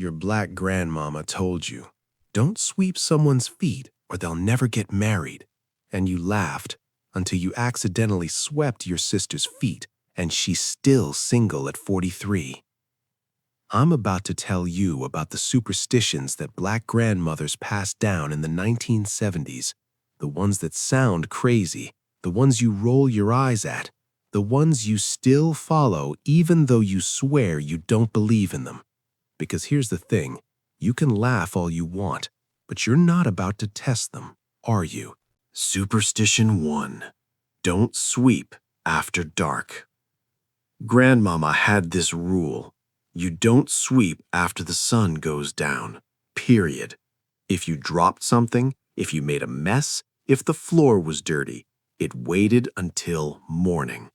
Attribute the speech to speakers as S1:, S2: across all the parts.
S1: Your black grandmama told you, don't sweep someone's feet or they'll never get married. And you laughed until you accidentally swept your sister's feet and she's still single at 43. I'm about to tell you about the superstitions that black grandmothers passed down in the 1970s, the ones that sound crazy, the ones you roll your eyes at, the ones you still follow even though you swear you don't believe in them. Because here's the thing, you can laugh all you want, but you're not about to test them, are you? Superstition 1. Don't sweep after dark. Grandmama had this rule. You don't sweep after the sun goes down, period. If you dropped something, if you made a mess, if the floor was dirty, it waited until morning.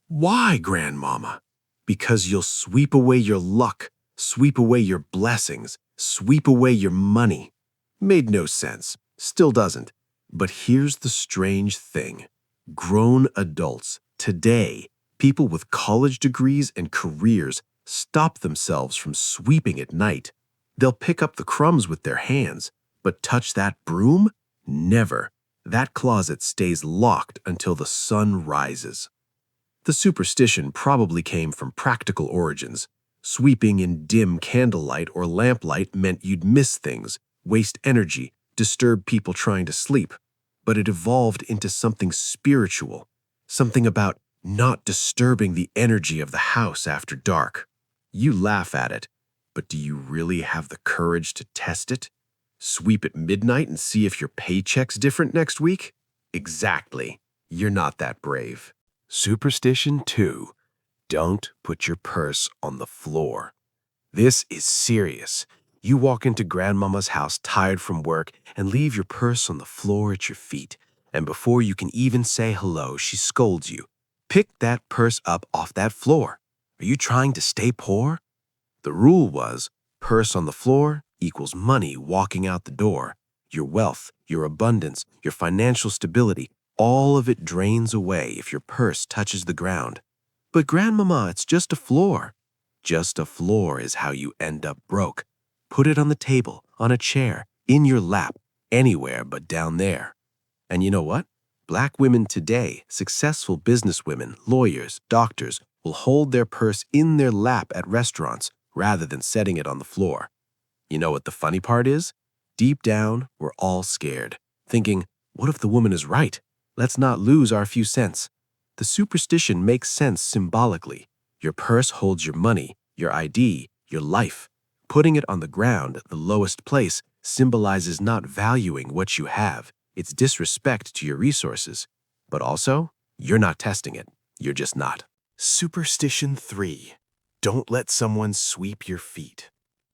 S1: Why, Grandmama? Because you'll sweep away your luck, sweep away your blessings, sweep away your money. Made no sense, still doesn't. But here's the strange thing. Grown adults, today, people with college degrees and careers stop themselves from sweeping at night. They'll pick up the crumbs with their hands, but touch that broom? Never. That closet stays locked until the sun rises. The superstition probably came from practical origins. Sweeping in dim candlelight or lamplight meant you'd miss things, waste energy, disturb people trying to sleep. But it evolved into something spiritual, something about not disturbing the energy of the house after dark. You laugh at it, but do you really have the courage to test it? Sweep at midnight and see if your paycheck's different next week? Exactly. You're not that brave. Superstition 2. Don't put your purse on the floor. This is serious. You walk into Grandmama's house tired from work and leave your purse on the floor at your feet. And before you can even say hello, she scolds you. Pick that purse up off that floor. Are you trying to stay poor? The rule was, purse on the floor equals money walking out the door. Your wealth, your abundance, your financial stability, all of it drains away if your purse touches the ground. But Grandmama, it's just a floor. Just a floor is how you end up broke. Put it on the table, on a chair, in your lap, anywhere but down there. And you know what? Black women today, successful businesswomen, lawyers, doctors, will hold their purse in their lap at restaurants rather than setting it on the floor. You know what the funny part is? Deep down, we're all scared, thinking, what if the woman is right? Let's not lose our few cents. The superstition makes sense symbolically. Your purse holds your money, your ID, your life. Putting it on the ground, the lowest place, symbolizes not valuing what you have. It's disrespect to your resources. But also, you're not testing it. You're just not. Superstition 3. Don't let someone sweep your feet.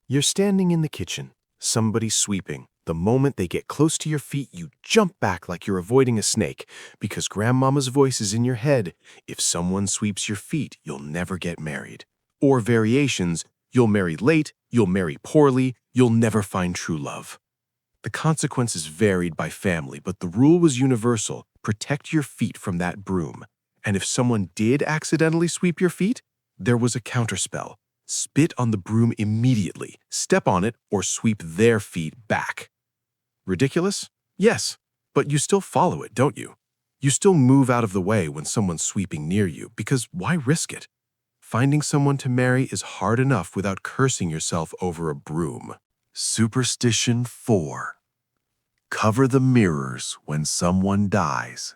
S1: You're standing in the kitchen. Somebody's sweeping. The moment they get close to your feet, you jump back like you're avoiding a snake because Grandmama's voice is in your head. If someone sweeps your feet, you'll never get married. Or variations, you'll marry late, you'll marry poorly, you'll never find true love. The consequences varied by family, but the rule was universal. Protect your feet from that broom. And if someone did accidentally sweep your feet, there was a counterspell. Spit on the broom immediately, step on it, or sweep their feet back. Ridiculous? Yes, but you still follow it, don't you? You still move out of the way when someone's sweeping near you, because why risk it? Finding someone to marry is hard enough without cursing yourself over a broom. Superstition 4. Cover the mirrors when someone dies.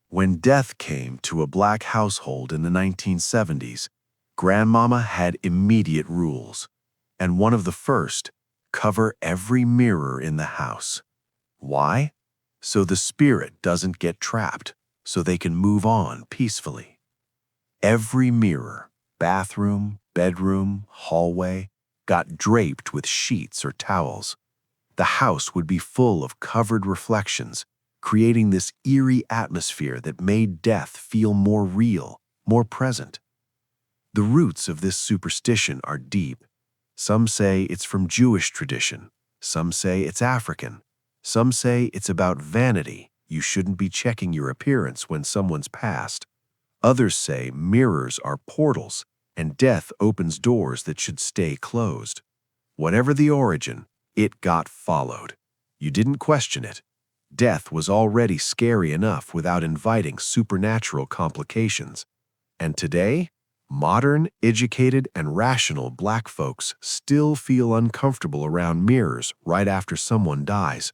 S1: When death came to a black household in the 1970s, Grandmama had immediate rules, and one of the first, cover every mirror in the house. Why? So the spirit doesn't get trapped, so they can move on peacefully. Every mirror, bathroom, bedroom, hallway, got draped with sheets or towels. The house would be full of covered reflections, creating this eerie atmosphere that made death feel more real, more present. The roots of this superstition are deep. Some say it's from Jewish tradition. Some say it's African. Some say it's about vanity. You shouldn't be checking your appearance when someone's passed. Others say mirrors are portals. and death opens doors that should stay closed. Whatever the origin, it got followed. You didn't question it. Death was already scary enough without inviting supernatural complications. And today, modern, educated, and rational Black folks still feel uncomfortable around mirrors right after someone dies.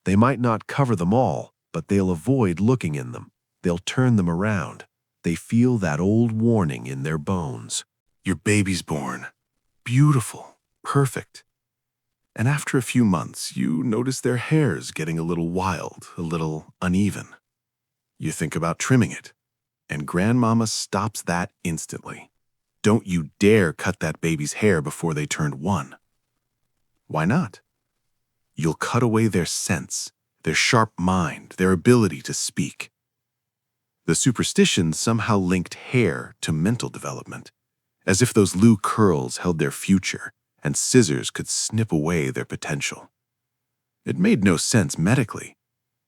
S1: They might not cover them all, but they'll avoid looking in them. They'll turn them around. They feel that old warning in their bones. Your baby's born. Beautiful. Perfect. And after a few months, you notice their hair's getting a little wild, a little uneven. You think about trimming it, and Grandmama stops that instantly. Don't you dare cut that baby's hair before they turned 1. Why not? You'll cut away their sense, their sharp mind, their ability to speak. The superstitions somehow linked hair to mental development, as if those Lou curls held their future and scissors could snip away their potential. It made no sense medically.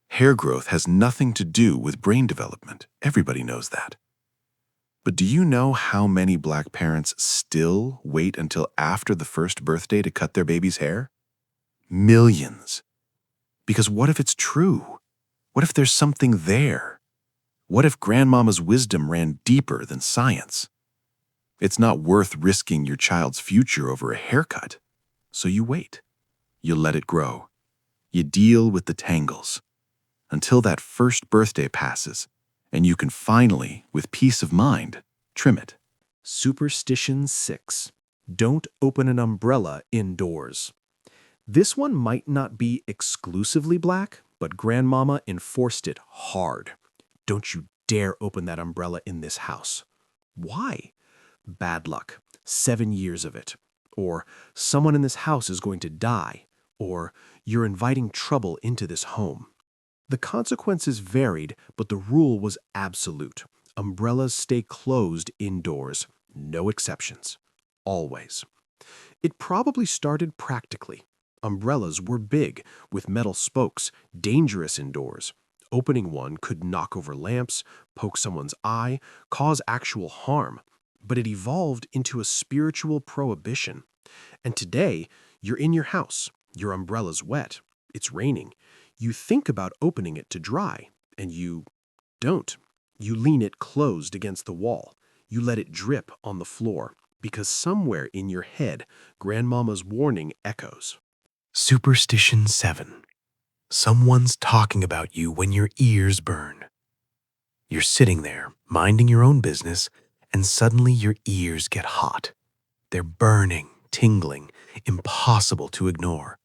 S1: Hair growth has nothing to do with brain development. Everybody knows that. But do you know how many Black parents still wait until after the first birthday to cut their baby's hair? Millions. Because what if it's true? What if there's something there? What if Grandmama's wisdom ran deeper than science? It's not worth risking your child's future over a haircut. So you wait. You let it grow. You deal with the tangles until that first birthday passes and you can finally, with peace of mind, trim it.
S2: Superstition 6. Don't open an umbrella indoors. This one might not be exclusively Black, but Grandmama enforced it hard. Don't you dare open that umbrella in this house. Why? Bad luck, 7 years of it. Or someone in this house is going to die. Or you're inviting trouble into this home. The consequences varied, but the rule was absolute. Umbrellas stay closed indoors, no exceptions. Always. It probably started practically. Umbrellas were big, with metal spokes, dangerous indoors. Opening one could knock over lamps, poke someone's eye, cause actual harm. But it evolved into a spiritual prohibition. And today, you're in your house, your umbrella's wet, it's raining. You think about opening it to dry, and you don't. You lean it closed against the wall. You let it drip on the floor, because somewhere in your head, Grandmama's warning echoes.
S1: Superstition 7. Someone's talking about you when your ears burn. You're sitting there, minding your own business, and suddenly your ears get hot. They're burning, tingling, impossible to ignore.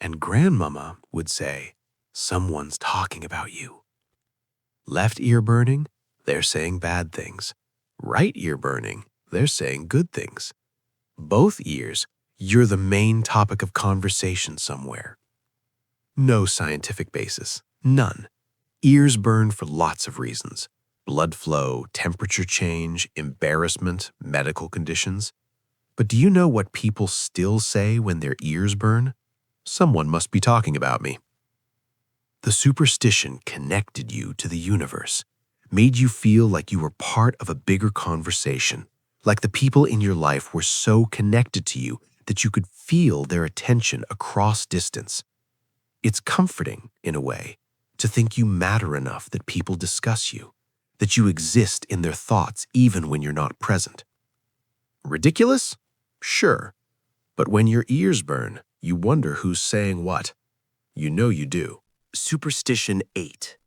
S1: And Grandmama would say, someone's talking about you. Left ear burning, they're saying bad things. Right ear burning, they're saying good things. Both ears, you're the main topic of conversation somewhere. No scientific basis, none. Ears burn for lots of reasons. Blood flow, temperature change, embarrassment, medical conditions. But do you know what people still say when their ears burn? Someone must be talking about me. The superstition connected you to the universe, made you feel like you were part of a bigger conversation, like the people in your life were so connected to you that you could feel their attention across distance. It's comforting, in a way, to think you matter enough that people discuss you, that you exist in their thoughts even when you're not present. Ridiculous? Sure. But when your ears burn, you wonder who's saying what. You know you do. Superstition 8.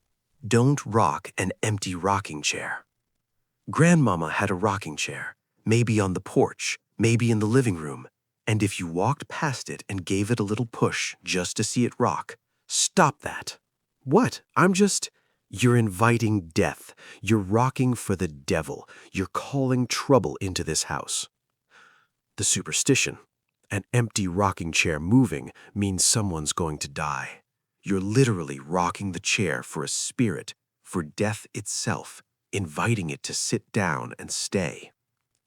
S1: Don't rock an empty rocking chair. Grandmama had a rocking chair, maybe on the porch, maybe in the living room, and if you walked past it and gave it a little push just to see it rock, stop that. What? You're inviting death. You're rocking for the devil. You're calling trouble into this house. The superstition. An empty rocking chair moving means someone's going to die. You're literally rocking the chair for a spirit, for death itself, inviting it to sit down and stay.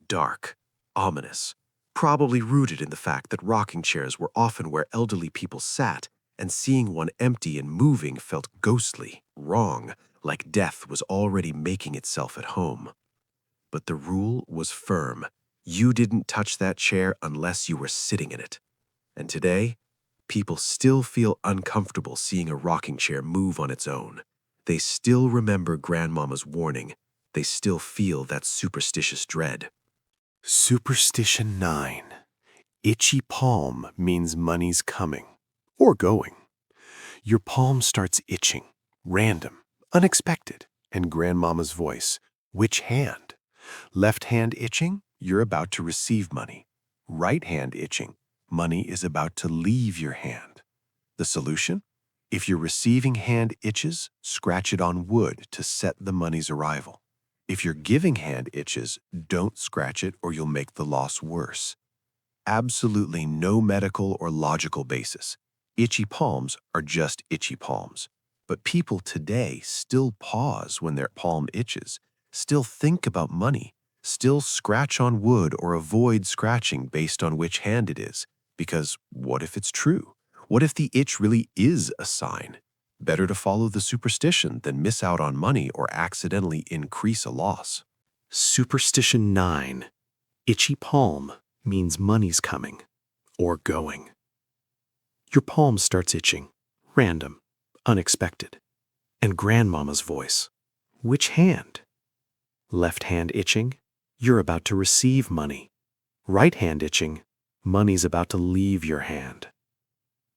S1: Dark, ominous, probably rooted in the fact that rocking chairs were often where elderly people sat, and seeing one empty and moving felt ghostly, wrong, like death was already making itself at home. But the rule was firm. You didn't touch that chair unless you were sitting in it. And today, people still feel uncomfortable seeing a rocking chair move on its own. They still remember Grandmama's warning. They still feel that superstitious dread.
S3: Superstition 9. Itchy palm means money's coming or going. Your palm starts itching, random, unexpected, and Grandmama's voice. Which hand? Left hand itching, you're about to receive money. Right hand itching, money is about to leave your hand. The solution? If your receiving hand itches, scratch it on wood to set the money's arrival. If your giving hand itches, don't scratch it or you'll make the loss worse. Absolutely no medical or logical basis. Itchy palms are just itchy palms. But people today still pause when their palm itches, still think about money, still scratch on wood or avoid scratching based on which hand it is. Because what if it's true? What if the itch really is a sign? Better to follow the superstition than miss out on money or accidentally increase a loss.
S2: Superstition 9. Itchy palm means money's coming or going. Your palm starts itching, random, unexpected, and Grandmama's voice. Which hand? Left hand itching, you're about to receive money. Right hand itching, money's about to leave your hand.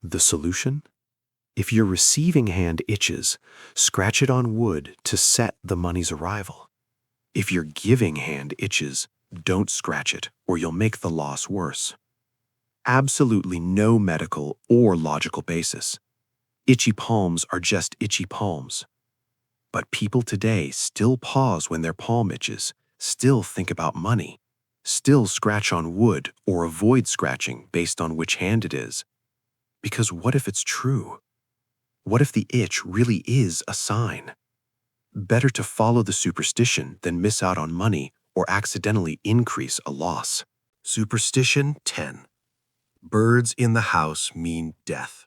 S2: The solution? If your receiving hand itches, scratch it on wood to set the money's arrival. If your giving hand itches, don't scratch it or you'll make the loss worse. Absolutely no medical or logical basis. Itchy palms are just itchy palms. But people today still pause when their palm itches, still think about money, still scratch on wood or avoid scratching based on which hand it is. Because what if it's true? What if the itch really is a sign? Better to follow the superstition than miss out on money or accidentally increase a loss. Superstition 10. Birds in the house mean death.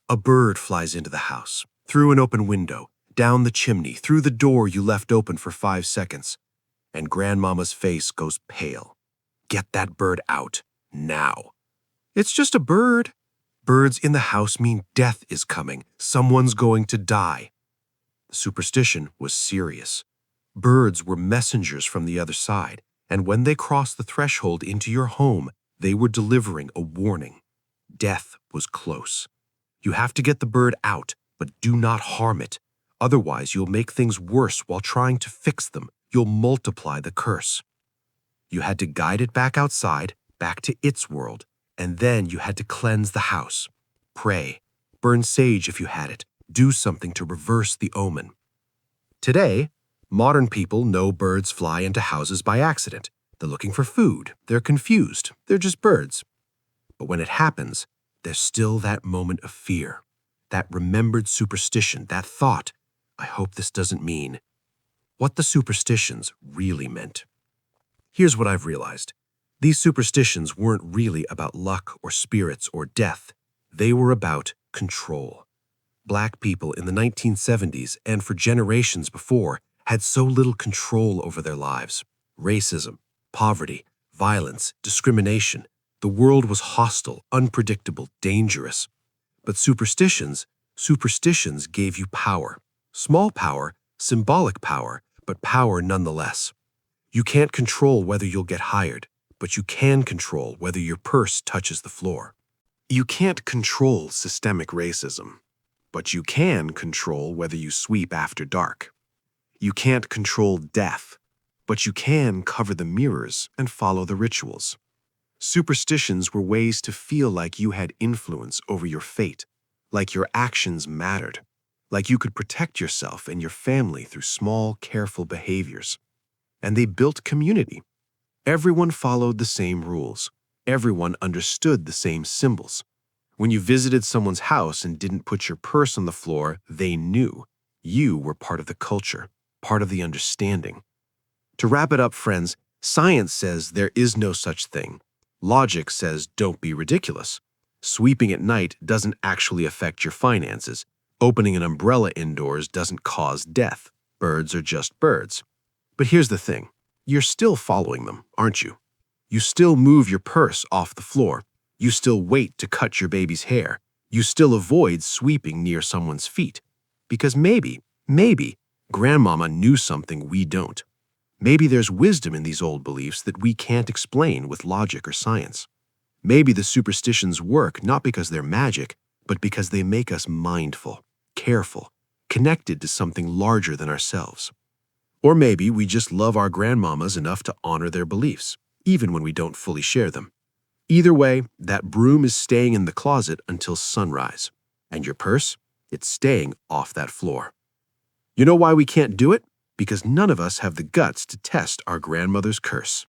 S2: A bird flies into the house, through an open window, down the chimney, through the door you left open for 5 seconds, and Grandmama's face goes pale. Get that bird out, now. It's just a bird. Birds in the house mean death is coming. Someone's going to die. The superstition was serious. Birds were messengers from the other side, and when they crossed the threshold into your home, they were delivering a warning. Death was close. You have to get the bird out, but do not harm it. Otherwise, you'll make things worse while trying to fix them. You'll multiply the curse. You had to guide it back outside, back to its world, and then you had to cleanse the house. Pray. Burn sage if you had it. Do something to reverse the omen. Today, modern people know birds fly into houses by accident. They're looking for food. They're confused. They're just birds. But when it happens, there's still that moment of fear, that remembered superstition, that thought, I hope this doesn't mean what the superstitions really meant. Here's what I've realized. These superstitions weren't really about luck or spirits or death. They were about control. Black people in the 1970s and for generations before had so little control over their lives. Racism, poverty, violence, discrimination. The world was hostile, unpredictable, dangerous. But superstitions gave you power. Small power, symbolic power, but power nonetheless. You can't control whether you'll get hired, but you can control whether your purse touches the floor. You can't control systemic racism, but you can control whether you sweep after dark. You can't control death, but you can cover the mirrors and follow the rituals. Superstitions were ways to feel like you had influence over your fate, like your actions mattered, like you could protect yourself and your family through small, careful behaviors. And they built community. Everyone followed the same rules. Everyone understood the same symbols. When you visited someone's house and didn't put your purse on the floor, they knew. You were part of the culture, part of the understanding. To wrap it up, friends, science says there is no such thing. Logic says don't be ridiculous. Sweeping at night doesn't actually affect your finances. Opening an umbrella indoors doesn't cause death. Birds are just birds. But here's the thing. You're still following them, aren't you?
S1: You still move your purse off the floor. You still wait to cut your baby's hair. You still avoid sweeping near someone's feet. Because maybe, Grandmama knew something we don't. Maybe there's wisdom in these old beliefs that we can't explain with logic or science. Maybe the superstitions work not because they're magic, but because they make us mindful, careful, connected to something larger than ourselves. Or maybe we just love our grandmamas enough to honor their beliefs, even when we don't fully share them. Either way, that broom is staying in the closet until sunrise. And your purse? It's staying off that floor. You know why we can't do it? Because none of us have the guts to test our grandmother's curse.